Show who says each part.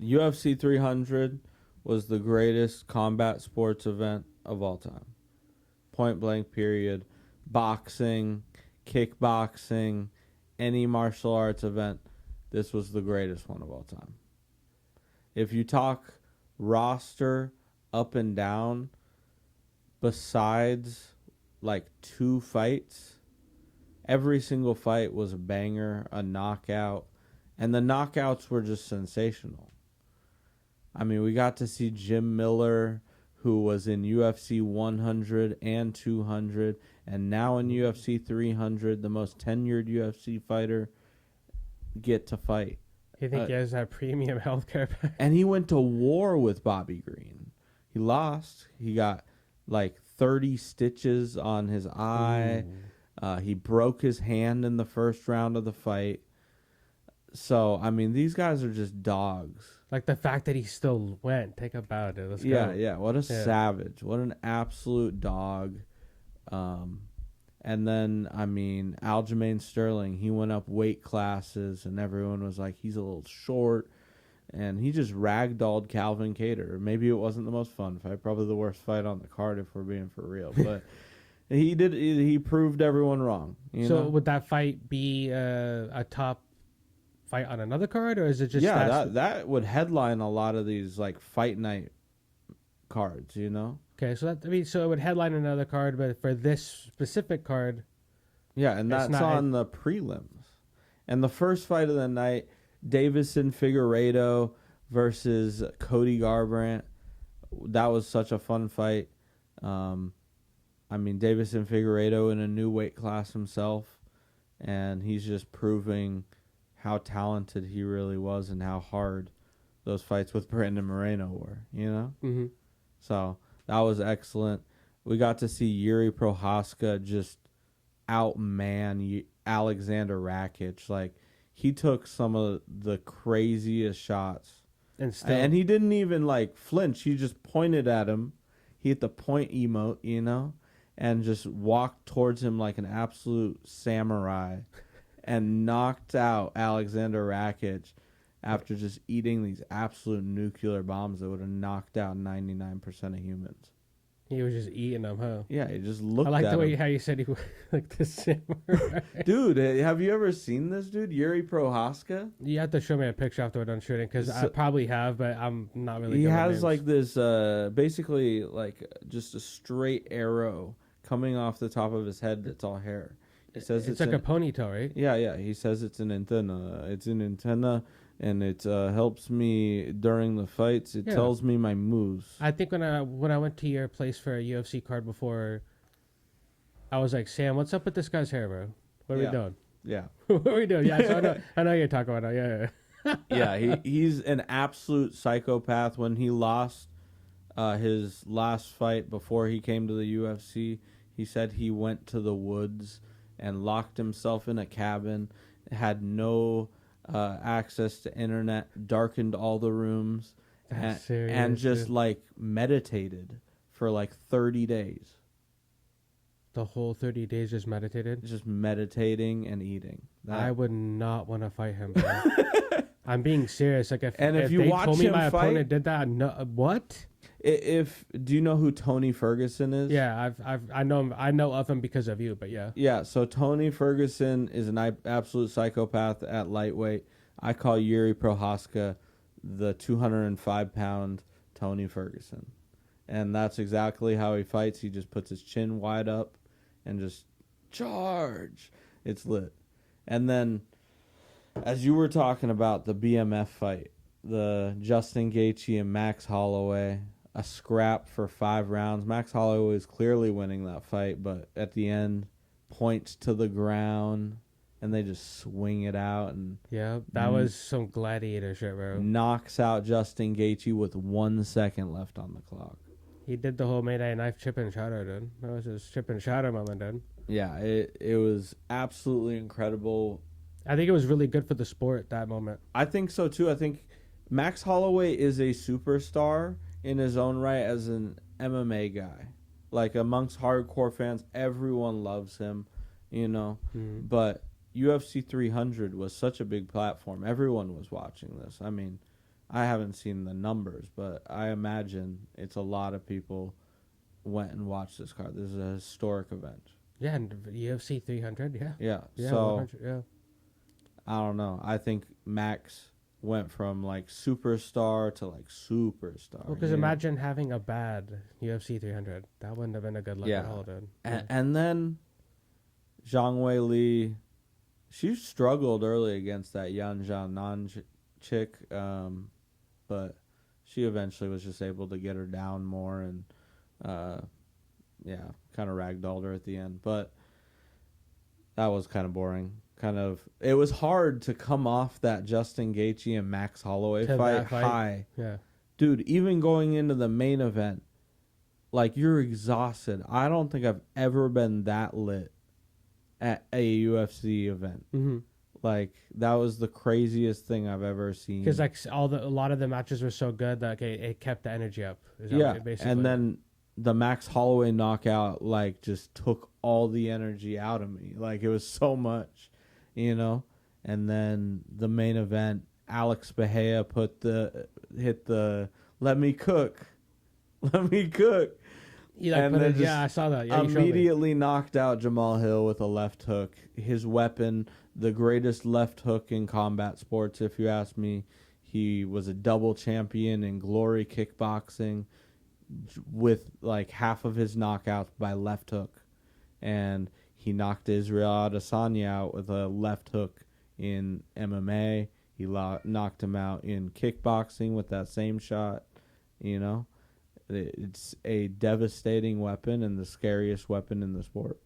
Speaker 1: UFC 300 was the greatest combat sports event of all time. Point blank, period. Boxing, kickboxing, any martial arts event, this was the greatest one of all time. If you talk roster up and down, besides like 2 fights, every single fight was a banger, a knockout, and the knockouts were just sensational. I mean, we got to see Jim Miller, who was in UFC 100 and 200, and now in UFC 300, the most tenured UFC fighter, get to fight.
Speaker 2: You think he has that premium healthcare?
Speaker 1: And he went to war with Bobby Green. He lost. He got like 30 stitches on his eye. He broke his hand in the first round of the fight. So, I mean, these guys are just dogs.
Speaker 2: Like the fact that he still went. Think about it. Let's go.
Speaker 1: Yeah. What a savage. What an absolute dog. And then, I mean, Aljamain Sterling, he went up weight classes, and everyone was like, he's a little short. And he just ragdolled Calvin Kattar. Maybe it wasn't the most fun fight. Probably the worst fight on the card, if we're being for real. But he proved everyone wrong. So
Speaker 2: would that fight be a top fight on another card, or is it just
Speaker 1: that would headline a lot of these like fight night cards, you know?
Speaker 2: Okay, so so it would headline another card, but for this specific card,
Speaker 1: and that's on the prelims. And the first fight of the night, Davison Figueiredo versus Cody Garbrandt. That was such a fun fight. I mean, Davison Figueiredo in a new weight class himself, and he's just proving how talented he really was and how hard those fights with Brandon Moreno were, you know?
Speaker 2: Mm-hmm.
Speaker 1: So that was excellent. We got to see Yuri Prohaska just outman Alexander Rakic. Like, he took some of the craziest shots. And he didn't even, like, flinch. He just pointed at him. He hit the point emote, you know? And just walked towards him like an absolute samurai. And knocked out Alexander Rakic after just eating these absolute nuclear bombs that would have knocked out 99% of humans.
Speaker 2: He was just eating them, huh?
Speaker 1: Yeah, he just looked at
Speaker 2: I like
Speaker 1: him.
Speaker 2: the way how you said he was like the samurai.
Speaker 1: Dude, have you ever seen this dude, Yuri Prohaska?
Speaker 2: You have to show me a picture after we're done shooting, because I probably have, but I'm not really
Speaker 1: He
Speaker 2: good
Speaker 1: has
Speaker 2: names.
Speaker 1: like this, basically like just a straight arrow coming off the top of his head that's all hair. He says
Speaker 2: it's like a ponytail, right?
Speaker 1: Yeah. He says it's an antenna. It's an antenna, and it helps me during the fights. It tells me my moves.
Speaker 2: I think when I went to your place for a UFC card before, I was like, Sam, what's up with this guy's hair, bro? What are we doing?
Speaker 1: Yeah.
Speaker 2: What are we doing? Yeah, so I know you're talking about it. Yeah.
Speaker 1: Yeah, he's an absolute psychopath. When he lost his last fight before he came to the UFC, he said he went to the woods and locked himself in a cabin, had no access to internet, darkened all the rooms, and just like meditated for like 30 days.
Speaker 2: The whole 30 days just meditated?
Speaker 1: Just meditating and eating.
Speaker 2: I would not want to fight him, bro. I'm being serious. Like if
Speaker 1: you
Speaker 2: they
Speaker 1: watch
Speaker 2: told me
Speaker 1: him
Speaker 2: my
Speaker 1: fight,
Speaker 2: opponent did that, no, what?
Speaker 1: Do you know who Tony Ferguson is?
Speaker 2: Yeah, I know of him because of you, but yeah.
Speaker 1: Yeah, so Tony Ferguson is an absolute psychopath at lightweight. I call Yuri Prohaska the 205-pound Tony Ferguson. And that's exactly how he fights. He just puts his chin wide up and just charge. It's lit. And then, as you were talking about the BMF fight, the Justin Gaethje and Max Holloway, a scrap for 5 rounds. Max Holloway was clearly winning that fight, but at the end, points to the ground, and they just swing it out. And
Speaker 2: yeah, that was some gladiator shit, bro.
Speaker 1: Knocks out Justin Gaethje with 1 second left on the clock.
Speaker 2: He did the whole Mayday knife chip and shatter, dude. That was his chip and shatter moment, dude.
Speaker 1: Yeah, it was absolutely incredible.
Speaker 2: I think it was really good for the sport, that moment.
Speaker 1: I think so, too. I think Max Holloway is a superstar in his own right as an MMA guy. Like, amongst hardcore fans, everyone loves him, you know.
Speaker 2: Mm-hmm.
Speaker 1: But UFC 300 was such a big platform. Everyone was watching this. I mean, I haven't seen the numbers, but I imagine it's a lot of people went and watched this card. This is a historic event.
Speaker 2: Yeah, and UFC 300. Yeah.
Speaker 1: Yeah.
Speaker 2: Yeah.
Speaker 1: So
Speaker 2: 100. Yeah.
Speaker 1: I don't know. I think Max went from like superstar to like superstar.
Speaker 2: Well, because
Speaker 1: you know?
Speaker 2: imagine having a bad UFC 300. That wouldn't have been a good look
Speaker 1: Yeah.
Speaker 2: at all, dude.
Speaker 1: And then Zhang Wei Li, she struggled early against that Yan Zhanan chick, but she eventually was just able to get her down more and, yeah, kind of ragdolled her at the end. But that was kind of boring. It was hard to come off that Justin Gaethje and Max Holloway
Speaker 2: To
Speaker 1: fight
Speaker 2: that fight?
Speaker 1: high.
Speaker 2: Yeah.
Speaker 1: Dude, even going into the main event, like, you're exhausted. I don't think I've ever been that lit at a UFC event.
Speaker 2: Mm-hmm.
Speaker 1: Like, that was the craziest thing I've ever seen.
Speaker 2: Because like a lot of the matches were so good that it kept the energy up. Is that
Speaker 1: Yeah,
Speaker 2: what basically?
Speaker 1: and then the Max Holloway knockout, like, just took all the energy out of me. Like, it was so much, you know? And then the main event, Alex Bahia hit the let me cook. Let me cook.
Speaker 2: You like
Speaker 1: and
Speaker 2: put
Speaker 1: then
Speaker 2: it,
Speaker 1: just
Speaker 2: yeah, I saw that. Yeah, you showed me.
Speaker 1: immediately knocked out Jamal Hill with a left hook. His weapon, the greatest left hook in combat sports, if you ask me. He was a double champion in Glory Kickboxing with like half of his knockouts by left hook. And he knocked Israel Adesanya out with a left hook in MMA. He knocked him out in kickboxing with that same shot, you know. It's a devastating weapon and the scariest weapon in the sport.